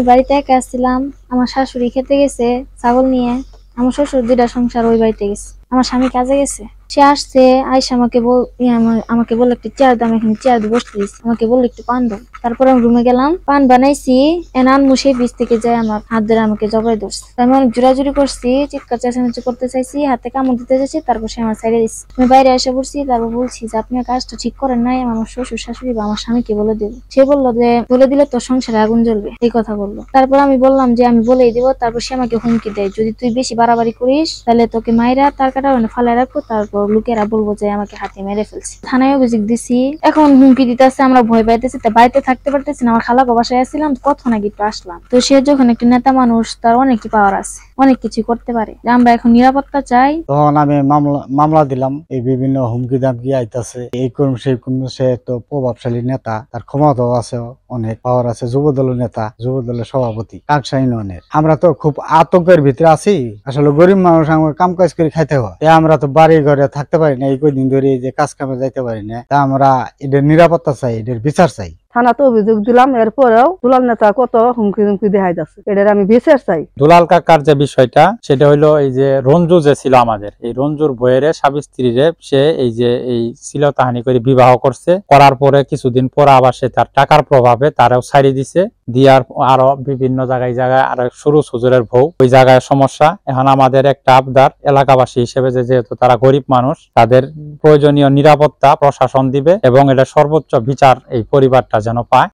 বাড়িতে একা আসছিলাম। আমার শাশুড়ি খেতে গেছে ছাগল নিয়ে। আমার শ্বশুর দুইটা সংসার ওই বাড়িতে গেছে। আমার স্বামী কাজে গেছে। সে আসছে, আইসা আমাকে বললো একটু চেয়ার দাম, এখানে চেয়ার দিয়ে বসতে দিস। আমাকে বললো একটু পান দাও। তারপর আমি রুমে গেলাম, পান বানাইছি। আনমু সেই বীজ থেকে যায় আমার হাত ধরে আমাকে জবাই ধরছে। আমি অনেক জোরাজুরি করছি, চিৎকার চেঁচামেচি করতে চাইছি, হাতে কামড় দিতে চাইছি। তারপর সে আমার ছেড়ে দিচ্ছে। আমি বাইরে এসে পড়ছি। তারপর বলছি যে আপনি কাজটা ঠিক করেন নাই, আমার শ্বশুর শাশুড়ি বা আমার স্বামীকে বলে দেব। সে বললো যে বলে দিলে তোর সংসারে আগুন জ্বলবে, এই কথা বললো। তারপর আমি বললাম যে আমি বলেই দিব। তারপর সে আমাকে হুমকি দেয়, যদি তুই বেশি বাড়াবাড়ি করিস তাহলে তোকে মাইরা তার কাটা ফালাই রাখবো। তারপর লোকেরা বলবো যে আমাকে হাতে মেরে ফেলছে। থানায় অভিযোগ দিছি, এখন হুমকি দিতেছে। আমরা ভয় পাইতেছি, বাড়িতে থাকতে পারতেছি না। আমার খালাকে বাসায় আসছিলাম, কত নাকি একটু আসলাম। তো সে যখন একটি নেতা মানুষ, তার অনেক পাওয়ার আছে, অনেক কিছু করতে পারে। আমরা এখন নিরাপত্তা চাই। তখন আমি মামলা দিলাম। এই বিভিন্ন হুমকি দামকি আইতাছে, এই করুন সেই করুন। সে তো প্রভাবশালী নেতা, তার ক্ষমতাও আছে, অনেক পাওয়ার আছে। যুবদল নেতা, যুবদলের সভাপতি, কাকসা ইউনিয়নের। আমরা তো খুব আতঙ্কের ভিতরে আছি। আসলে গরিব মানুষ, আমরা কাম কাজ করে খাইতে হয়। আমরা তো বাড়ি ঘরে থাকতে পারি না, এই কয়দিন ধরে যে কাজ কামে যাইতে পারি না। তা আমরা এদের নিরাপত্তা চাই, এদের বিচার চাই। থানাতে অভিযোগ দিলাম, এরপরেও দুলাল নেতা কত হুমকি দেখাই যাচ্ছে। এটার আমি বিচার চাই। দুলাল কাকার যে বিষয়টা, সেটা হইলো এই যে রঞ্জু যে ছিল আমাদের, এই রঞ্জুর বইয়ের স্বামী স্ত্রীরে সে এই শ্লীলতাহানি করে বিবাহ করছে। করার পরে কিছুদিন পর আবার সে তার টাকার প্রভাবে তারাও ছাড়িয়ে দিছে। দিয়ার আরো বিভিন্ন জায়গায় আর সরু সুজুরের বউ, ওই জায়গায় সমস্যা। এখন আমাদের একটা আবদার এলাকাবাসী হিসেবে, যেহেতু তারা গরিব মানুষ, তাদের প্রয়োজনীয় নিরাপত্তা প্রশাসন দিবে এবং এটা সর্বোচ্চ বিচার এই পরিবারটা যেন পায়।